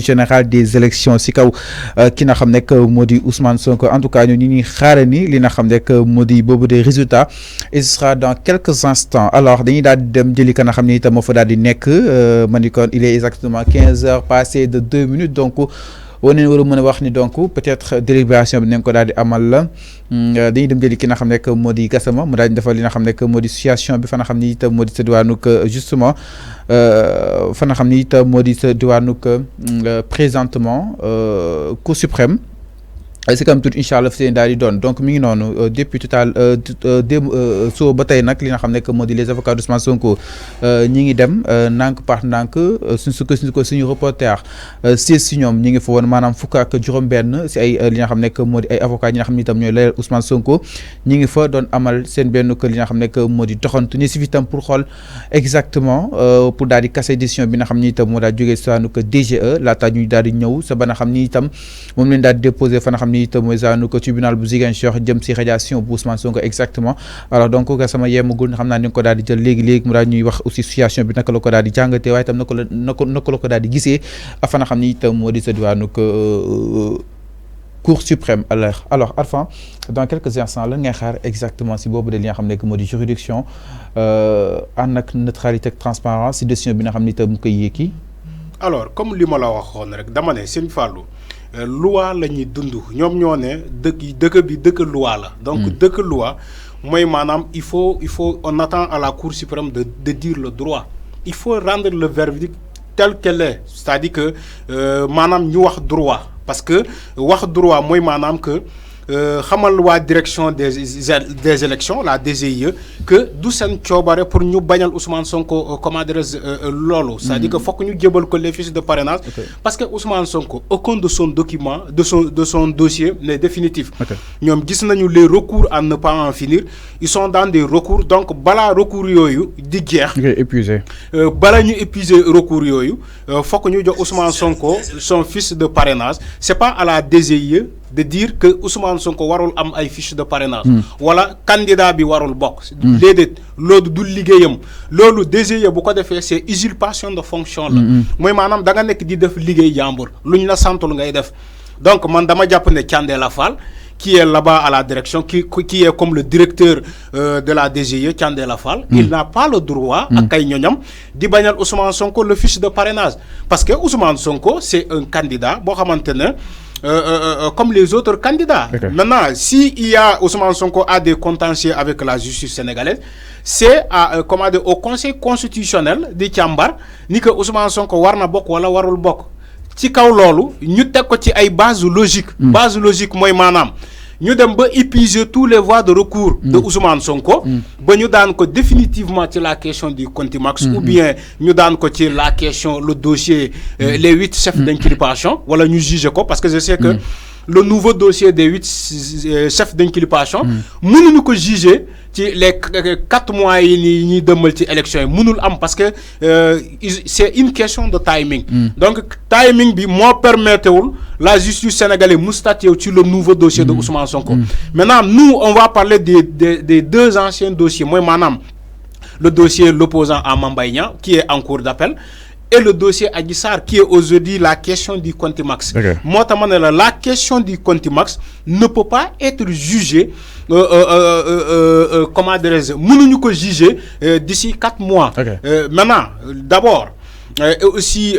général des élections si kaw ki nga xam nekk moo di Ousmane Sonko en tout cas ñu ñuy xaarani li nga xam nekk moo di boobu des résultats et ce sera dans quelques instants alors dañuy daal di dem jëli ka nga xam ne itam moo fa daal di nekk ma ni kon il est exactement 15 heures passées de 2 minutes donc wane war a mën a wax ni donc peut-être délibération bi nañ ko daal di amal la dañuy dem jëli ki nga xam nekk moo di Gassama mu daal di defal li nga xam nekk moo di situation bi fa nga xam ni itam moo di sa diwaanu justement fa nga xam ni itam moo di sa diwaanu présentement Cour suprême c'est comme tout inchallah fi daal di doon donc mi ngi noonu depuis total soo ba tey nag li nga xam ne que moo di les avocats d'Ousmane Sonko ñi ngi dem ndànk par ndànk suñu reporter si ñoom ñi ngi fa woon maanaam fukk ak juróom-benn si ay li nga xam ne que moo di ay avocats ñi nga xam ne itam ñooy layal Ousmane Sonko ñi ngi fa doon amal seen benn kër li nga xam ne que moo di doxantu ni si itam pour xool exactement pour daal di casser décision bi nga xam ni itam moo daal jógee saanu que DGE laata ñuy daal di ñëw sa ba nga xam ni itam moom leen daal di déposé fa nga xam ni itam mooy zaanu ko tribunal bu Ziguinchor jëm si radiation bu Ousmane Sonko exactement alors donc Gassama yemagul xam naa ni nga ko daal di jël léegi mu daal ñuy wax aussi situation bi naka la ko daal di jàngatee waaye itam naka la ko daal di gisee afa nga xam ni itam moo di sa diwaanu Cour suprême alors Arfan dans quelques instants lan ngay xaar exactement si boobu de li nga xam ne moo di juridiction ànd ak neutralité ak transparence si décision bi nga xam ni itam mu koy yéeki alors comme li ma la waxoon rek dama ne Serigne Fallou loi la ñuy dund ñoom ñoo ne dëkk bi dëkk loi la donc dëkk loi mooy maanaam il faut on attend à la Cour suprême de dire le droit il faut rendre le verdict tel qu'elle est c'est-à-dire que maanaam ñu wax droit parce que wax droit mooy maanaam que xamal waa direction des élections la DGIE que du seen coobare pour ñu bañal Ousmane Sonko comment dirais-je loolu c'est-à-dire que fokk ñu jébal ko les fiches de parrainage parce que Ousmane Sonko aucun de son document de son dossier n'est définitif ñoom gis nañu les recours à ne pas en finir ils sont dans des recours donc balaa recours yooyu di jeex épuisé balaa ñu épuiser recours yooyu fokk ñu jox Ousmane Sonko son fiche de parrainage c'est pas à la DGIE de dire que Ousmane Sonko warul am ay fiche de parrainage wala candidat bi warul bokk déedéet loolu du liggéeyam loolu DGE bu ko defee c'est usurpation de fonction la mooy maanaam da nga nekk di def liggéey jàmbur luñ la santul ngay def donc man dama jàpp ne Thiendella Fall qui est là-bas à la direction qui est comme le directeur de la DGE Thiendella Fall il n'a pas le droit ak ay ñoñam di bañal Ousmane Sonko le fiche de parrainage parce que Ousmane Sonko c'est un candidat boo xamante ne comme les autres candidats. Maintenant, si Ousmane Sonko a des contentieux avec la justice sénégalaise, c'est au Conseil constitutionnel de Tchambar ni que Ousmane Sonko warna bok wala warul bok. Ci kaw lolu ñu tek ko ci ay base logique. Base logique moy manam ñu dem ba épuiser tous les voies de recours de Ousmane Sonko ba ñu daan ko définitivement ci la question du contumace ou bien ñu daan ko ci la question le dossier les 8 chefs d'inculpation wala ñu juger ko parce que je sais que le nouveau dossier des 8 chefs d'inculpation mënuñu ko juger ci les 4 mois yi ñi demal ci élection yi mënul am parce que c'est une question de timing donc timing bi moo permettrewul la justice sénégalaise mu statuer sur le nouveau dossier de Ousmane Sonko maintenant nous on va parler des deux anciens dossiers moi manam le dossier l'opposant à Mame Mbaye Niang qui est en cours d'appel et le dossier Adji Sarr qui est aujourd'hui la question du contumace. Moi, la question du contumace ne peut pas être jugée comment dirais-je mënuñu ko juger d'ici 4 mois. Maintenant, d'abord et aussi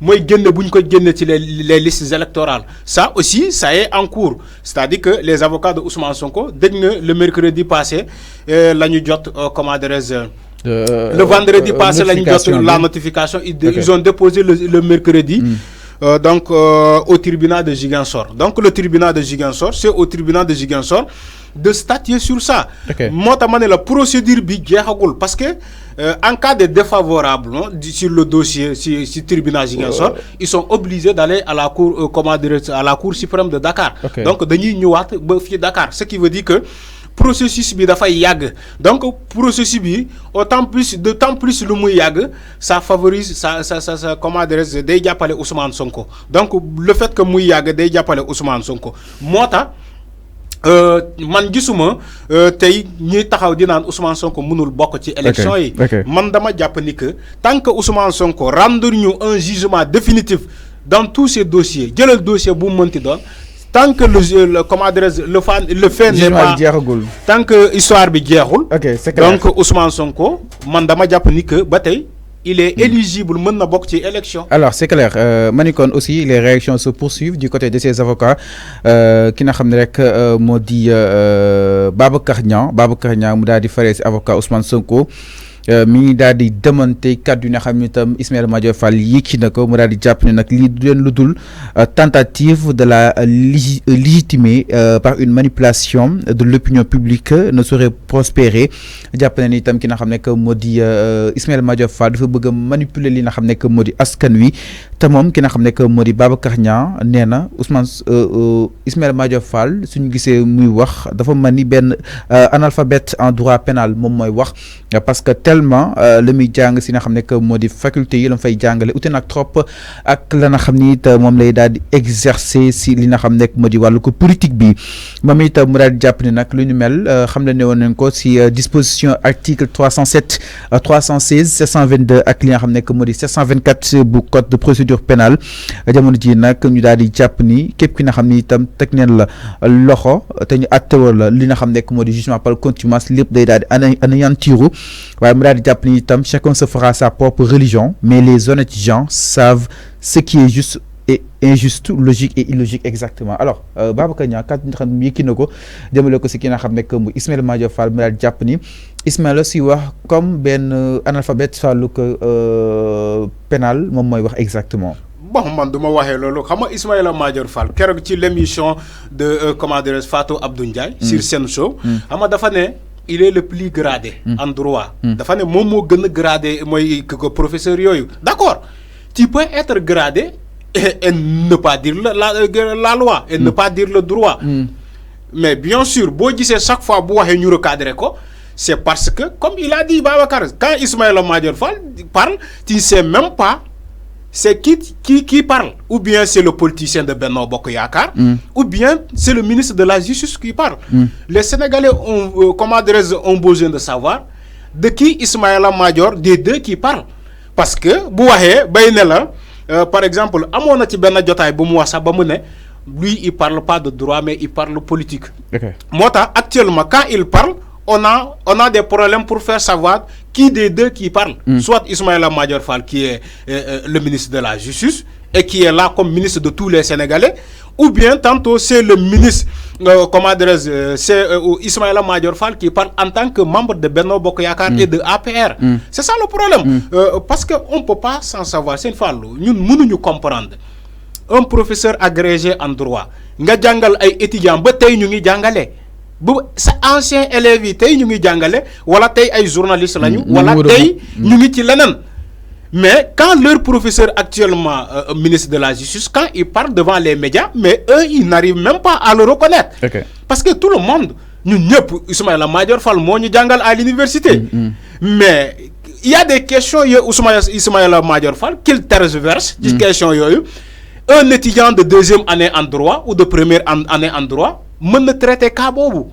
mooy génne bu ñu ko génne ci les listes électorales ça aussi ça est en cours c'est-à-dire que les avocats de Ousmane Sonko dégg na le mercredi passé la ñu jot comment dirais-je le vendredi passé la notification ils ont déposé le mercredi donc au tribunal de Ziguinchor donc le tribunal de Ziguinchor c'est au tribunal de Ziguinchor de statuer sur ça moo tax ma ne la procédure bi jeexagul parce que en cas de défavorable sur le dossier si tribunal Ziguinchor ils sont obligés d'aller à la cour à la cour suprême de Dakar donc dañuy ñëwaat ba fii Dakar ce qui veut dire que processus bi dafay yàgg donc processus bi d'autant plus lu muy yàgg ça favorise ça comment dirais-je day jàppale Ousmane Sonko donc le fait que muy yàgg day jàppale Ousmane Sonko moo tax man gisuma tey ñuy taxaw di naan Ousmane Sonko mënul bokk ci élection yi. Man dama jàpp ni que tant que Ousmane Sonko rendre ñu un jugement définitif dans tous ces dossiers jëlal dossier bu mu mënti doon tant que le fait n'est pas tant que histoire bi jeexul. Donc Ousmane Sonko man dama jàpp ni que ba tey il est éligible mën na bokk ci élection. Alors c'est clair Manikon aussi les réactions se poursuivent du côté de ses avocats ki nga xam ne rek moo di Babacar Niang mu daal di faree si avocat Ousmane Sonko. mi ngi daal di démonter kàddu yi nga xam ne itam Ismaïla Madior Fall yékki na ko mu daal di jàpp ne nag lii du leen lu dul tentative de la légitimer par une manipulation de l'opinion publique ne saurait prospérer jàpp ne ni itam ki nga xam ne que moo di Ismaïla Madior Fall dafa bëgg a manipuler li nga xam ne que moo di askan wi te moom ki nga xam ne que moo di Babacar Niang nee na Ismaïla Madior Fall suñu gisee muy wax dafa mel ni benn analphabète en droit pénal moom mooy wax parce que tellement le muy jàng si nga xam ne que moo di faculté yi la fay jàngale ute nag trop ak la nga xam ni it moom lay daal di exercer si li nga xam ne moo di wàllu ko politique bi moom it mu daal di jàpp ni nag lu ñu mel xam ne woon nañ ko si disposition article 307 316 722 ak li nga xam ne que moo di 724 bu code de procédure pénale jamono ji nag ñu daal di jàpp ni képp ki nga xam ni itam teg neen la loxo te ñu attewal la li nga xam ne que moo di jugement par contumace lépp day daal di anéantiru waaye mu daal di jàpp ni itam chacun se fera sa propre religion mais les honnêtes gens savent ce qui est juste et injuste logique et illogique exactement alors Babacar Niang kat nga xam ne yëkki na ko jëmale ko si ki nga xam ne que mu Ismaïla Madior Fall mu daal di jàpp ni Ismaïla si wax comme benn analphabète wàllu ko pénal moom mooy wax exactement. Bon man du ma waxee loolu xam nga Ismaïla Madior Fall keroog ci l'émission de comment dire Fatou Abdou Ndiaye sur Sen Show xam nga dafa ne il est le plus gradé en droit dafa ne moom moo gën a gradé mooy que professeur yooyu d'accord tu peux être gradé et ne pas dire la loi et ne pas dire le droit mais bien sûr boo gisee chaque fois bu waxee ñu recadrer ko c'est parce que comme il a dit Babacar quand Ismaïla Madior Fall parle tu sais même pas c'est qui parle ou bien c'est le politicien de Benno Bokk Yaakaar ou bien c'est le ministre de la Justice qui parle les Sénégalais ont ont besoin de savoir de qui Ismaïla Madior des deux qui parle parce que bu waxee bay ne la par exemple amoon na ci benn jotaay bu mu wax sax ba mu ne lui il parle pas de droit mais il parle politique moo tax actuellement quand il parle on a des problèmes pour faire savoir qui des deux qui parle soit Ismaïla Madior Fall qui est le ministre de la Justice et qui est là comme ministre de tous les Sénégalais ou bien tantôt c'est le ministre c'est Ismaïla Madior Fall qui parle en tant que membre de Benno Bokk Yaakaar et de APR c'est ça le problème parce que on peut pas sans savoir seen fàllu ñun mënuñu comprendre un professeur agrégé en droit nga jàngal ay étudiants ba tey ñu ngi jàngale bu sa ancien élèves yi tey ñu ngi jàngale wala tey ay journalistes lañu wala tey ñu ngi ci leneen mais quand leur professeur actuellement ministre de la Justice quand il parle devant les médias mais eux ils n'arrivent même pas à le reconnaître parce que tout le monde ñun ñëpp Ismaïla Madior Fall moo ñu jàngal à l'université mais il y a des questions yooyu Ismaïla Madior Fall qu'il tergiverse ci question yooyu un étudiant de deuxième année en droit ou de première année en droit mën na traiter cas boobu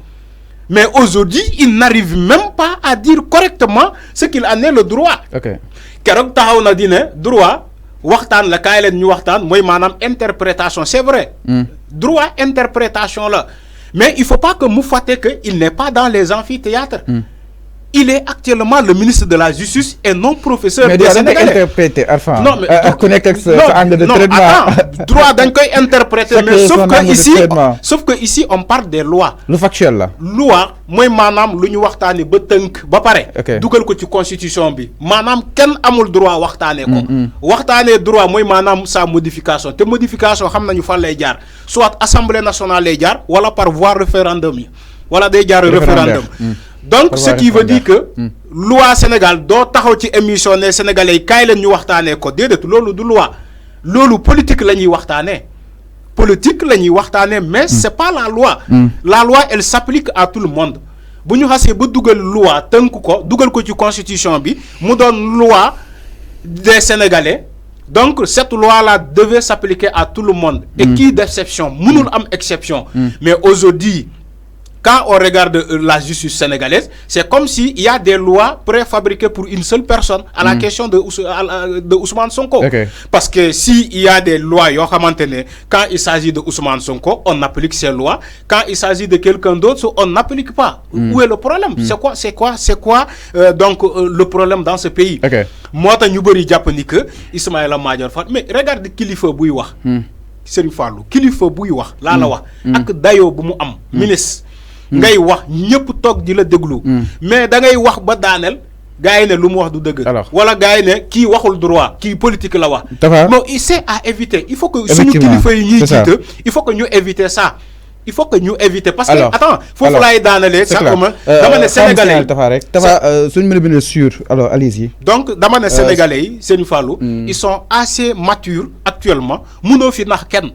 mais aujourd'hui il n'arrive même pas à dire correctement ce qu'il en est le droit keroog taxaw na di ne droit waxtaan la kaay leen ñu waxtaan mooy maanaam interprétation c'est vrai droit interprétation la mais il faut pas que mu fàtte que il n'est pas dans les amphithéâtres il est actuellement le ministre de la Justice et non professeur des Sénégalais. Interpréter Arfan. Non mais angle de traitement. Droit dañ koy interpréter mais sauf que ici on parle des lois. Lu factuel la. Loi mooy maanaam lu ñu waxtaanee ba tënk ba pare. dugal ko ci constitution bi maanaam kenn amul droit waxtaanee ko. waxtaanee droit mooy maanaam sa modification te modification xam nañu fan lay jaar soit assemblée nationale lay jaar wala par voie référendum yi wala day jaar référendum. Donc ce qui veut dire que loi Sénégal doo taxaw ci émission ne sénégalais yi kaay leen ñu waxtaanee ko déedéet loolu du loi loolu politique la ñuy waxtaanee mais c'est pas la loi la loi elle s'applique à tout le monde bu ñu xasee ba dugal loi tënk ko dugal ko ci constitution bi mu doon loi des Sénégalais donc cette loi là devait s'appliquer à tout le monde et qui d'exception mënul am exception mais aujourd'hui quand on regarde la justice sénégalaise, c'est comme s'il y a des lois préfabriquées pour une seule personne à la question de Ousmane Sonko. Okay. Parce que s'il y a des lois, quand il s'agit de Ousmane Sonko, on applique ces lois. Quand il s'agit de quelqu'un d'autre, on n'applique pas. Où est le problème? C'est quoi donc le problème dans ce pays? Moi, je suis que Ismaïla Madior Fall, mais regarde Kilifeu Bouy wax. Serigne Fallou Kilifeu Bouy wax la wax ak dayo bu mu am ministre ngay wax ñepp tok di la déglu mais da ngay wax ba daanel gaay ne lu mu wax du deug wala gaay ne ki waxul droit ki politique la wax bon c'est à éviter il faut que suñu kilifa yi ñi jité il faut que ñu éviter ça il faut que nous éviter parce que attends fofu lay daanale ça comme dama né sénégalais tafa suñu mëna bind sûr alors allez-y donc dama né sénégalais yi Serigne Fallou ils sont assez matures actuellement mëno fi nax kenn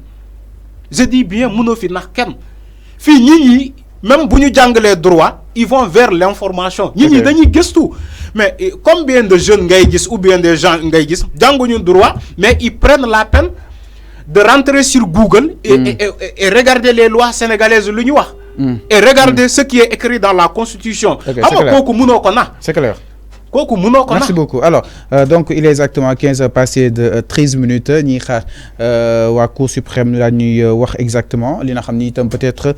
je dis bien mëno fi nax kenn fi ñi même buñu jàngalee droit ils vont vers l'information ñi dañuy gëstu mais combien de jeunes ngay gis ou bien des gens ngay gis jànguñu droit mais ils prennent la peine de rentrer sur Google et regarder les lois sénégalaises et regarder ce qui est écrit dans la Constitution. C'est clair. Merci beaucoup. Alors, donc, il est exactement 15 heures passées de 13 minutes. Nous avons la Cour suprême, nous avons exactement. Peut-être